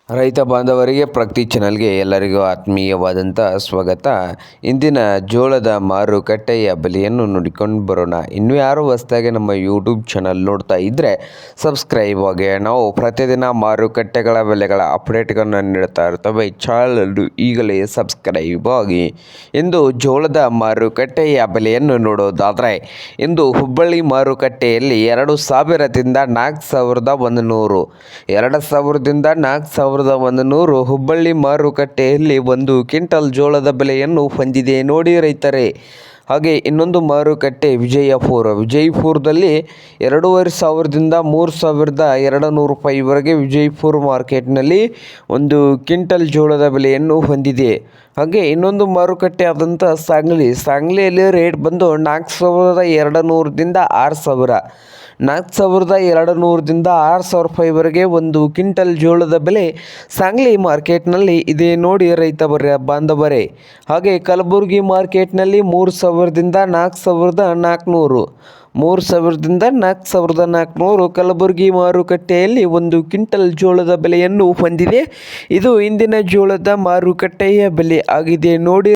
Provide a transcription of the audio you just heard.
ರೈತ ಬಾಂಧವರಿಗೆ ಪ್ರಗತಿ ಚಾನಲ್ಗೆ ಎಲ್ಲರಿಗೂ ಆತ್ಮೀಯವಾದಂಥ ಸ್ವಾಗತ. ಇಂದಿನ ಜೋಳದ ಮಾರುಕಟ್ಟೆಯ ಬೆಲೆಯನ್ನು ನೋಡಿಕೊಂಡು ಬರೋಣ. ಇನ್ನೂ ಯಾರು ಹೊಸದಾಗಿ ನಮ್ಮ ಯೂಟ್ಯೂಬ್ ಚಾನಲ್ ನೋಡ್ತಾ ಇದ್ದರೆ ಸಬ್ಸ್ಕ್ರೈಬ್ ಆಗಿ. ನಾವು ಪ್ರತಿದಿನ ಮಾರುಕಟ್ಟೆಗಳ ಬೆಲೆಗಳ ಅಪ್ಡೇಟ್ಗಳನ್ನು ನೀಡ್ತಾ ಇರ್ತವೆ. ಚಾನಲ್ ಈಗಲೇ ಸಬ್ಸ್ಕ್ರೈಬ್ ಆಗಿ. ಇಂದು ಜೋಳದ ಮಾರುಕಟ್ಟೆಯ ಬೆಲೆಯನ್ನು ನೋಡೋದಾದರೆ, ಇಂದು ಹುಬ್ಬಳ್ಳಿ ಮಾರುಕಟ್ಟೆಯಲ್ಲಿ 2000ದಿಂದ 4100, 2000ದಿಂದ 4100 ಹುಬ್ಬಳ್ಳಿ ಮಾರುಕಟ್ಟೆಯಲ್ಲಿ 1 ಕ್ವಿಂಟಲ್ ಜೋಳದ ಬೆಲೆಯನ್ನು ಹೊಂದಿದೆ ನೋಡಿ ರೈತರೇ. ಹಾಗೆ ಇನ್ನೊಂದು ಮಾರುಕಟ್ಟೆ ವಿಜಯಪುರದಲ್ಲಿ 2500ದಿಂದ 3200 ರೂಪಾಯಿವರೆಗೆ ವಿಜಯಪುರ ಮಾರ್ಕೆಟ್ನಲ್ಲಿ 1 ಕ್ವಿಂಟಲ್ ಜೋಳದ ಬೆಲೆಯನ್ನು ಹೊಂದಿದೆ. ಹಾಗೆ ಇನ್ನೊಂದು ಮಾರುಕಟ್ಟೆ ಆದಂಥ ಸಾಂಗ್ಲಿಯಲ್ಲಿ ರೇಟ್ ಬಂದು 4200ದಿಂದ 6000, 4200ದಿಂದ 6000 ರೂಪಾಯಿವರೆಗೆ 1 ಕ್ವಿಂಟಲ್ ಜೋಳದ ಬೆಲೆ ಸಾಂಗ್ಲಿ ಮಾರ್ಕೆಟ್ನಲ್ಲಿ ಇದೆ ನೋಡಿ ರೈತ ಬಾಂಧವರೇ. ಹಾಗೆ ಕಲಬುರಗಿ ಮಾರ್ಕೆಟ್ನಲ್ಲಿ 3000ದಿಂದ 4400, 3000ದಿಂದ 4400 ಕಲಬುರಗಿ ಮಾರುಕಟ್ಟೆಯಲ್ಲಿ 1 ಕ್ವಿಂಟಲ್ ಜೋಳದ ಬೆಲೆಯನ್ನು ಹೊಂದಿದೆ. ಇದು ಇಂದಿನ ಜೋಳದ ಮಾರುಕಟ್ಟೆಯ ಬೆಲೆ ಆಗಿದೆ ನೋಡಿ.